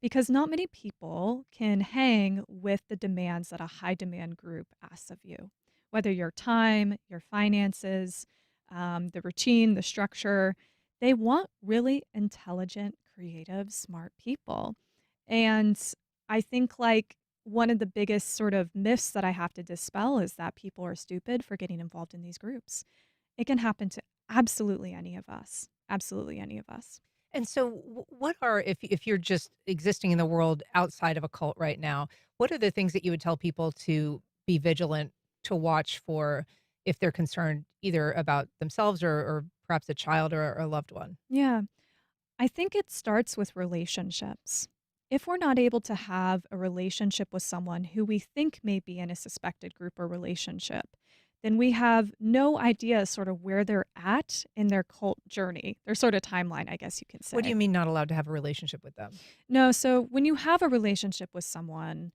because not many people can hang with the demands that a high demand group asks of you, whether your time, your finances, the routine, the structure. They want really intelligent, creative, smart people. And I think one of the biggest sort of myths that I have to dispel is that people are stupid for getting involved in these groups. It can happen to absolutely any of us. Absolutely any of us. And so what are, if you're just existing in the world outside of a cult right now, what are the things that you would tell people to be vigilant, to watch for if they're concerned either about themselves or perhaps a child or a loved one? Yeah. I think it starts with relationships. If we're not able to have a relationship with someone who we think may be in a suspected group or relationship, then we have no idea sort of where they're at in their cult journey, their sort of timeline, I guess you can say. What do you mean not allowed to have a relationship with them? No, so when you have a relationship with someone,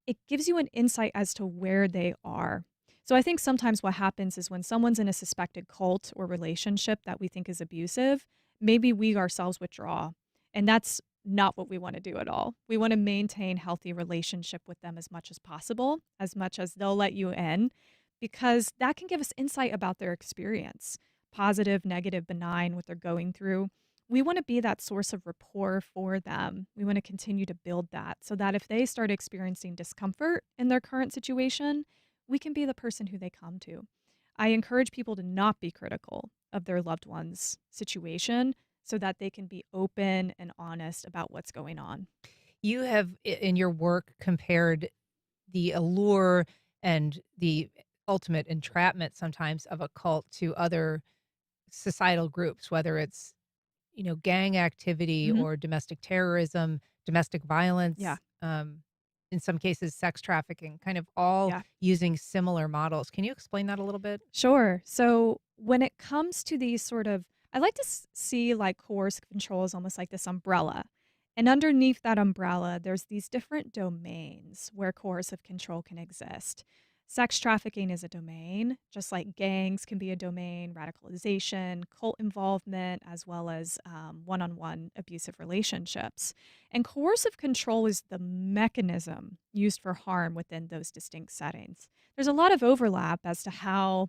it gives you an insight as to where they are. So I think sometimes what happens is when someone's in a suspected cult or relationship that we think is abusive, maybe we ourselves withdraw. And that's not what we want to do at all. We want to maintain healthy relationship with them as much as possible, as much as they'll let you in, because that can give us insight about their experience, positive, negative, benign, what they're going through. We want to be that source of rapport for them. We want to continue to build that so that if they start experiencing discomfort in their current situation, we can be the person who they come to. I encourage people to not be critical of their loved one's situation so that they can be open and honest about what's going on. You have, in your work, compared the allure and the ultimate entrapment sometimes of a cult to other societal groups, whether it's, gang activity or domestic terrorism, domestic violence. Yeah. In some cases, sex trafficking, kind of all using similar models. Can you explain that a little bit? Sure. So when it comes to these sort of, I like to see coercive control as almost like this umbrella. And underneath that umbrella, there's these different domains where coercive control can exist. Sex trafficking is a domain, just like gangs can be a domain, radicalization, cult involvement, as well as one on one abusive relationships. And coercive control is the mechanism used for harm within those distinct settings. There's a lot of overlap as to how,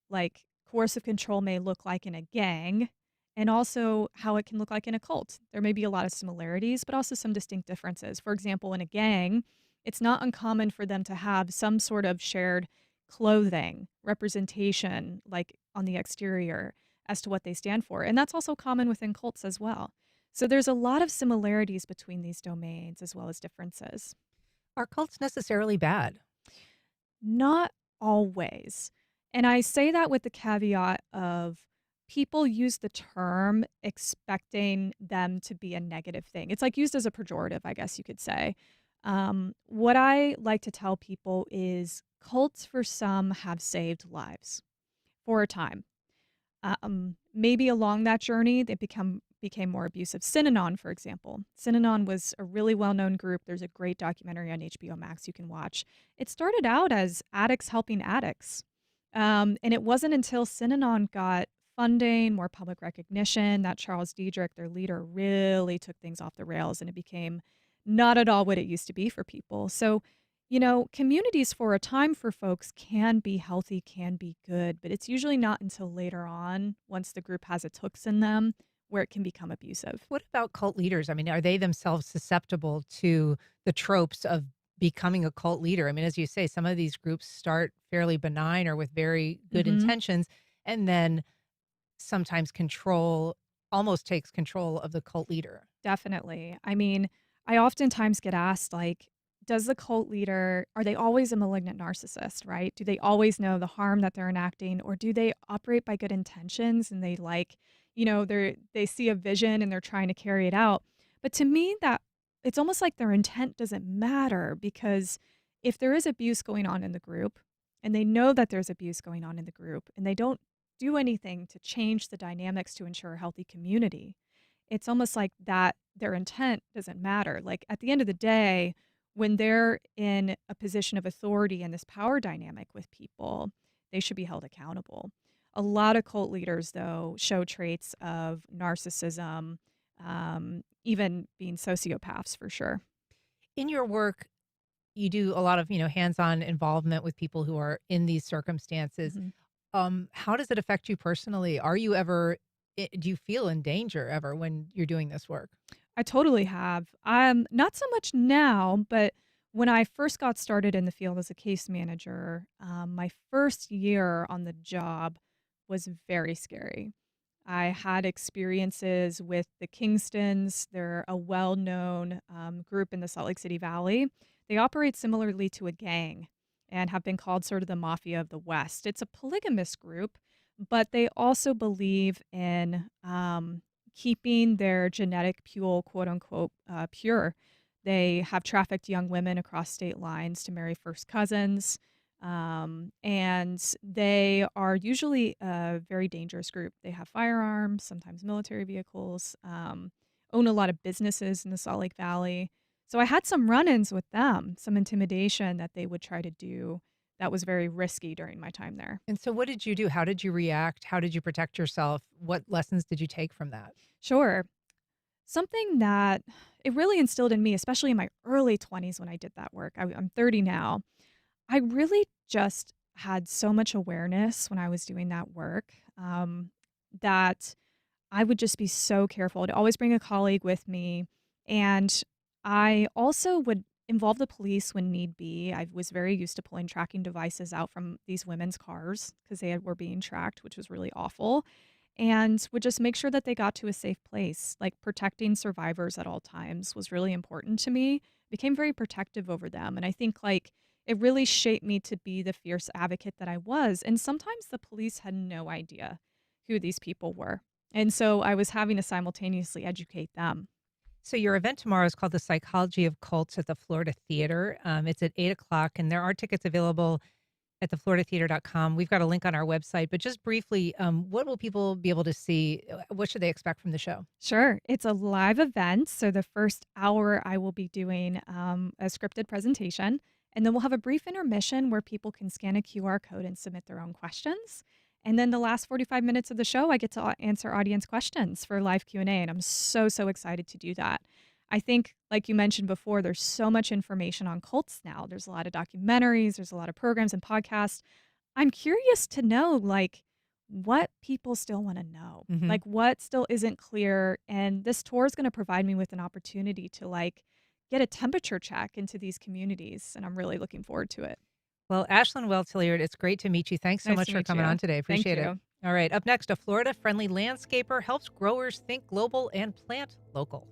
like, coercive control may look like in a gang and also how it can look like in a cult. There may be a lot of similarities, but also some distinct differences. For example, in a gang, it's not uncommon for them to have some sort of shared clothing representation, like on the exterior, as to what they stand for. And that's also common within cults as well. So there's a lot of similarities between these domains as well as differences. Are cults necessarily bad? Not always. And I say that with the caveat of people use the term expecting them to be a negative thing. It's like used as a pejorative, I guess you could say. What I like to tell people is cults for some have saved lives for a time. Maybe along that journey, they became more abusive. Synanon, for example. Synanon was a really well-known group. There's a great documentary on HBO Max you can watch. It started out as addicts helping addicts. And it wasn't until Synanon got funding, more public recognition, that Charles Diedrich, their leader, really took things off the rails, and it became not at all what it used to be for people. So, communities for a time for folks can be healthy, can be good, but it's usually not until later on, once the group has its hooks in them, where it can become abusive. What about cult leaders? I mean, are they themselves susceptible to the tropes of becoming a cult leader? I mean, as you say, some of these groups start fairly benign or with very good intentions, and then sometimes almost takes control of the cult leader. Definitely. I mean, I oftentimes get asked, like, does the cult leader, are they always a malignant narcissist, right? Do they always know the harm that they're enacting, or do they operate by good intentions and they see a vision and they're trying to carry it out? But to me, that it's almost like their intent doesn't matter, because if there is abuse going on in the group and they know that there's abuse going on in the group and they don't do anything to change the dynamics to ensure a healthy community, it's almost like that their intent doesn't matter. Like, at the end of the day, when they're in a position of authority in this power dynamic with people, they should be held accountable. A lot of cult leaders, though, show traits of narcissism, even being sociopaths for sure. In your work, you do a lot of, hands-on involvement with people who are in these circumstances. How does it affect you personally? Do you feel in danger ever when you're doing this work? I totally have. Not so much now, but when I first got started in the field as a case manager, my first year on the job was very scary. I had experiences with the Kingstons. They're a well-known group in the Salt Lake City Valley. They operate similarly to a gang and have been called sort of the mafia of the West. It's a polygamous group, but they also believe in keeping their genetic pool, quote unquote, pure. They have trafficked young women across state lines to marry first cousins. And they are usually a very dangerous group. They have firearms, sometimes military vehicles, own a lot of businesses in the Salt Lake Valley. So I had some run-ins with them, some intimidation that they would try to do that was very risky during my time there. And so what did you do? How did you react? How did you protect yourself? What lessons did you take from that? Sure. Something that it really instilled in me, especially in my early 20s when I did that work. I'm 30 now. I really just had so much awareness when I was doing that work that I would just be so careful. I'd always bring a colleague with me. And I also would involve the police when need be. I was very used to pulling tracking devices out from these women's cars because were being tracked, which was really awful. And would just make sure that they got to a safe place. Like, protecting survivors at all times was really important to me. Became very protective over them. And I think, like, it really shaped me to be the fierce advocate that I was. And sometimes the police had no idea who these people were. And so I was having to simultaneously educate them. So your event tomorrow is called The Psychology of Cults at the Florida Theater. It's at 8 o'clock, and there are tickets available at thefloridatheater.com. We've got a link on our website, but just briefly, what will people be able to see? What should they expect from the show? Sure. It's a live event. So the first hour, I will be doing a scripted presentation. And then we'll have a brief intermission where people can scan a QR code and submit their own questions. And then the last 45 minutes of the show, I get to answer audience questions for live Q&A. And I'm so excited to do that. I think, like you mentioned before, there's so much information on cults now. There's a lot of documentaries, there's a lot of programs and podcasts. I'm curious to know, like, what people still want to know, like what still isn't clear. And this tour is going to provide me with an opportunity to, like, get a temperature check into these communities. And I'm really looking forward to it. Well, Ashlen Weltz Hilliard, it's great to meet you. Thanks so Nice much to for meet coming you. on today. Thank Appreciate it. you. All right, up next, a Florida-friendly landscaper helps growers think global and plant local.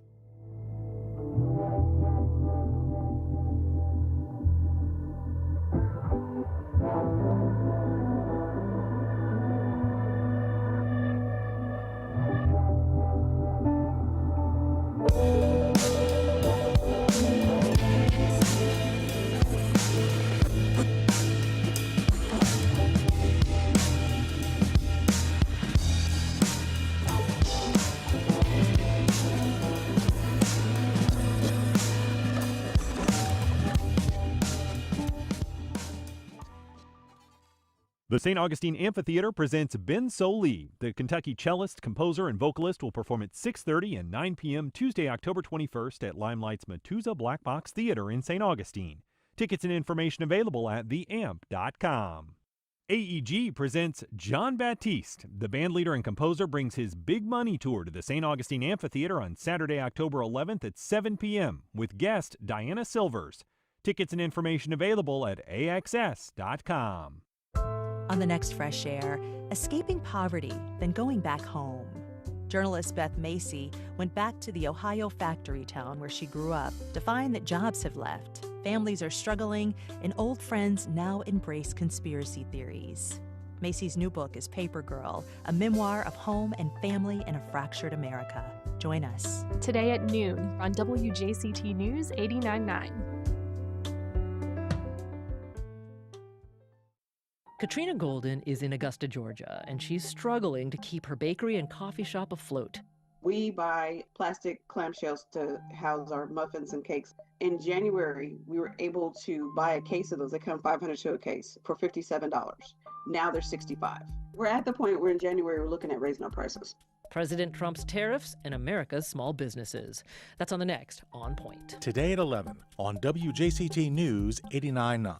The St. Augustine Amphitheater presents Ben Sollee. The Kentucky cellist, composer, and vocalist will perform at 6:30 and 9 p.m. Tuesday, October 21st at Limelight's Matuza Black Box Theater in St. Augustine. Tickets and information available at theamp.com. AEG presents John Baptiste. The bandleader and composer brings his Big Money Tour to the St. Augustine Amphitheater on Saturday, October 11th at 7 p.m. with guest Diana Silvers. Tickets and information available at axs.com. On the next Fresh Air, escaping poverty, then going back home. Journalist Beth Macy went back to the Ohio factory town where she grew up to find that jobs have left, families are struggling, and old friends now embrace conspiracy theories. Macy's new book is Paper Girl, a memoir of home and family in a fractured America. Join us. Today at noon on WJCT News 89.9. Katrina Golden is in Augusta, Georgia, and she's struggling to keep her bakery and coffee shop afloat. We buy plastic clamshells to house our muffins and cakes. In January, we were able to buy a case of those. They come 500 to a case for $57. Now they're $65. We're at the point where in January we're looking at raising our prices. President Trump's tariffs and America's small businesses. That's on the next On Point. Today at 11 on WJCT News 89.9.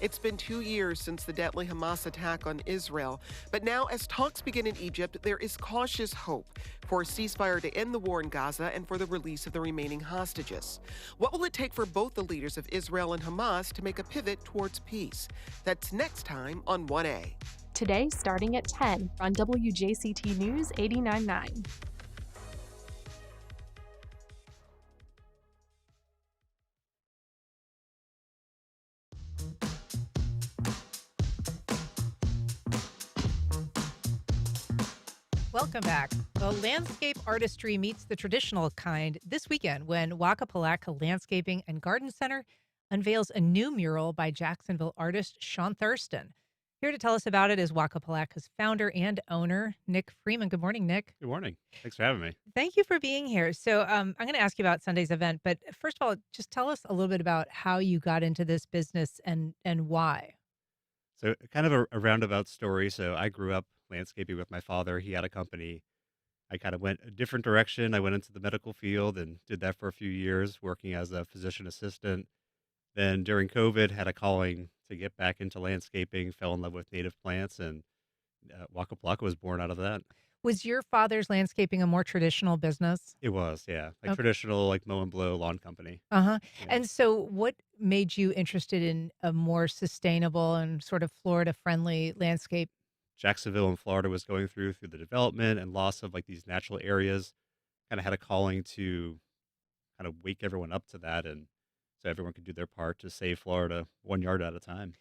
It's been 2 years since the deadly Hamas attack on Israel, but now as talks begin in Egypt, there is cautious hope for a ceasefire to end the war in Gaza and for the release of the remaining hostages. What will it take for both the leaders of Israel and Hamas to make a pivot towards peace? That's next time on 1A. Today, starting at 10 on WJCT News 89.9. Welcome back. Well, landscape artistry meets the traditional kind this weekend when Waka Palaka Landscaping and Garden Center unveils a new mural by Jacksonville artist Sean Thurston. Here to tell us about it is Waka Palaka's founder and owner, Nick Freeman. Good morning, Nick. Good morning. Thanks for having me. Thank you for being here. So I'm going to ask you about Sunday's event, but first of all, just tell us a little bit about how you got into this business and why. So kind of a roundabout story. So I grew up landscaping with my father. He had a company. I kind of went a different direction. I went into the medical field and did that for a few years, working as a physician assistant. Then during COVID, had a calling to get back into landscaping, fell in love with native plants, and Waka Palaka was born out of that. Was your father's landscaping a more traditional business? It was, yeah. Like Okay. traditional, like mow and blow lawn company. Uh-huh. Yeah. And so what made you interested in a more sustainable and sort of Florida-friendly landscape? Jacksonville in Florida was going through the development and loss of like these natural areas. Kind of had a calling to kind of wake everyone up to that, and so everyone could do their part to save Florida 1 yard at a time.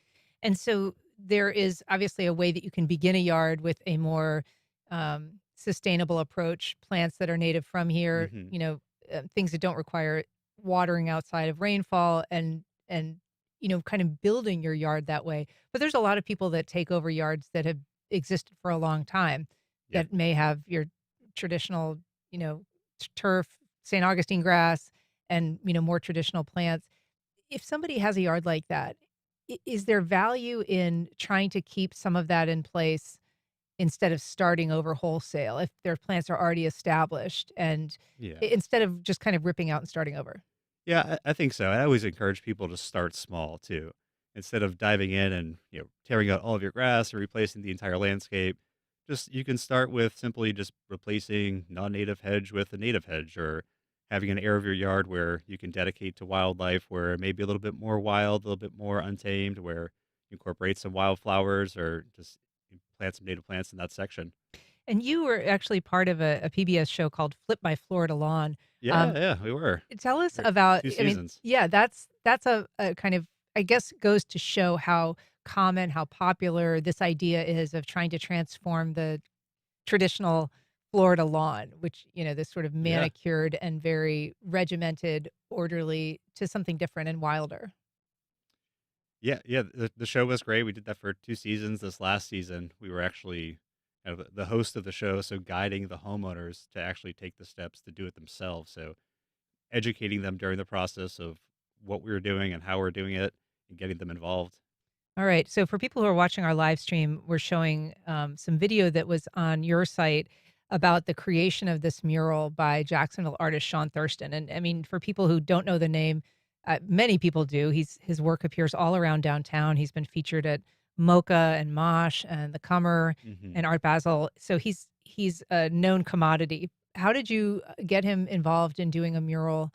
And so there is obviously a way that you can begin a yard with a more sustainable approach, plants that are native from here, Mhm. things that don't require watering outside of rainfall and kind of building your yard that way. But there's a lot of people that take over yards that have existed for a long time Yeah. that may have your traditional, turf, St. Augustine grass, and, more traditional plants. If somebody has a yard like that, is there value in trying to keep some of that in place instead of starting over wholesale if their plants are already established and Yeah. instead of just kind of ripping out and starting over? Yeah, I think so. I always encourage people to start small too. Instead of diving in and, tearing out all of your grass or replacing the entire landscape, just you can start with simply just replacing non-native hedge with a native hedge, or having an area of your yard where you can dedicate to wildlife, where it may be a little bit more wild, a little bit more untamed, where you incorporate some wildflowers or just plant some native plants in that section. And you were actually part of a PBS show called Flip My Florida Lawn. Yeah, yeah, we were. Tell us For about, 2 I mean, seasons. yeah, that's a kind of, I guess, goes to show how common, how popular this idea is of trying to transform the traditional Florida lawn, which, this sort of Yeah. manicured and very regimented, orderly, to something different and wilder. Yeah, yeah, the show was great. We did that for 2 seasons. This last season, we were actually kind of the host of the show, so guiding the homeowners to actually take the steps to do it themselves. So educating them during the process of what we were doing and how we're doing it, and getting them involved. All right. So for people who are watching our live stream, we're showing some video that was on your site about the creation of this mural by Jacksonville artist Sean Thurston. And I mean, for people who don't know the name, many people do. His work appears all around downtown. He's been featured at Mocha and Mosh and the Comer Mhm. and Art Basel. So he's a known commodity. How did you get him involved in doing a mural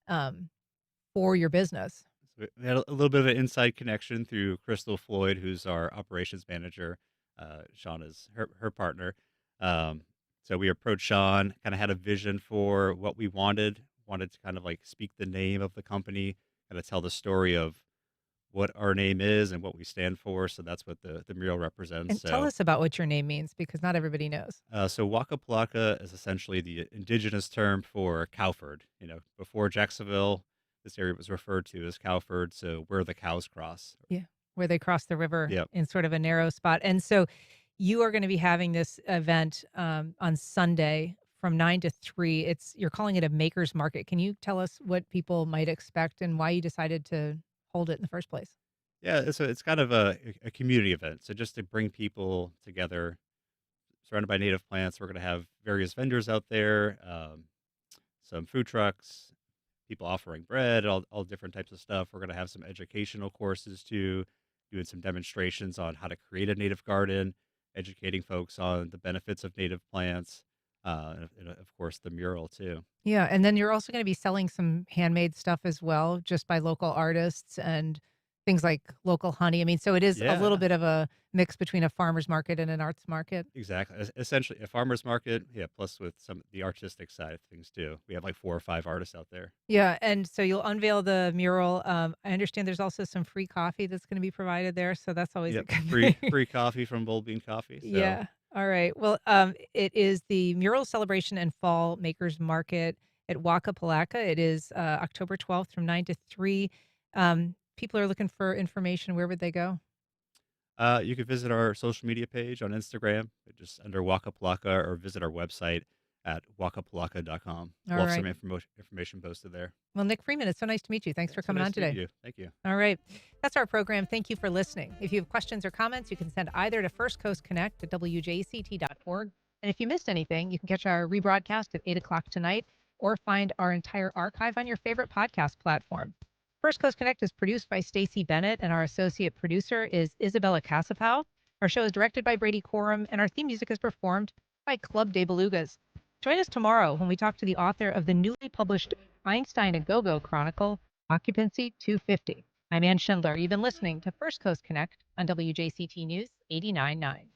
um, for your business? So we had a little bit of an inside connection through Crystal Floyd, who's our operations manager. Sean is her partner. Um, so we approached Sean, kind of had a vision for what we wanted to kind of like speak the name of the company, kind of tell the story of what our name is and what we stand for. So that's what the mural represents. And tell So us about what your name means because not everybody knows. So Waka Palaka is essentially the indigenous term for Cowford. Before Jacksonville, this area was referred to as Cowford, so where the cows cross. Yeah. Where they cross the river Yep. in sort of a narrow spot. And so you are going to be having this event on Sunday from 9 to 3. You're calling it a maker's market. Can you tell us what people might expect and why you decided to hold it in the first place? Yeah, so it's kind of a community event. So just to bring people together, surrounded by native plants, we're going to have various vendors out there, some food trucks, people offering bread, all different types of stuff. We're going to have some educational courses too, doing some demonstrations on how to create a native garden, educating folks on the benefits of native plants, and of course the mural too. Yeah. And then you're also going to be selling some handmade stuff as well, just by local artists and things like local honey. I mean, so it is a little Yeah, bit of a mix between a farmer's market and an arts market. exactly. Essentially, a farmer's market, yeah. Plus, with some the artistic side of things too, we have like 4 or 5 artists out there. Yeah, and so you'll unveil the mural. I understand there's also some free coffee that's going to be provided there, so that's always a Yep, good free thing. free coffee from Bold Bean Coffee. So Yeah. All right. Well, it is the Mural Celebration and Fall Makers Market at Waka Palaka. It is October 12th from 9 to 3. People are looking for information. Where would they go? you could visit our social media page on Instagram, just under Waka Palaka, or visit our website at wakapalaka.com. All We'll have some right. information posted there. Well, Nick Freeman, it's so nice to meet you. Thanks for So coming nice on to meet today. you. Thank you. All right. That's our program. Thank you for listening. If you have questions or comments, you can send either to First Coast Connect at WJCT.org. And if you missed anything, you can catch our rebroadcast at 8 o'clock tonight or find our entire archive on your favorite podcast platform. First Coast Connect is produced by Stacey Bennett, and our associate producer is Isabella Casapow. Our show is directed by Brady Corum, and our theme music is performed by Club de Belugas. Join us tomorrow when we talk to the author of the newly published Einstein a Go-Go Chronicle, Occupancy 250. I'm Ann Schindler. You've been listening to First Coast Connect on WJCT News 89.9.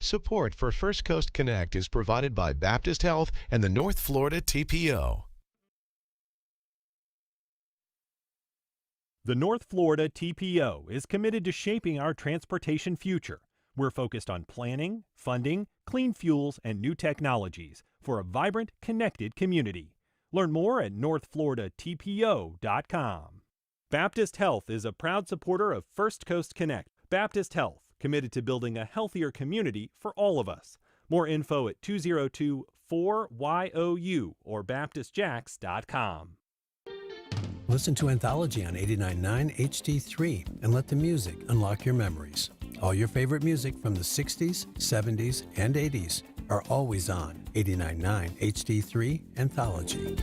Support for First Coast Connect is provided by Baptist Health and the North Florida TPO. The North Florida TPO is committed to shaping our transportation future. We're focused on planning, funding, clean fuels, and new technologies for a vibrant, connected community. Learn more at northfloridatpo.com. Baptist Health is a proud supporter of First Coast Connect. Baptist Health, committed to building a healthier community for all of us. More info at 202-4YOU or baptistjacks.com. Listen to Anthology on 89.9 HD3 and let the music unlock your memories. All your favorite music from the 60s, 70s, and 80s are always on 89.9 HD3 Anthology.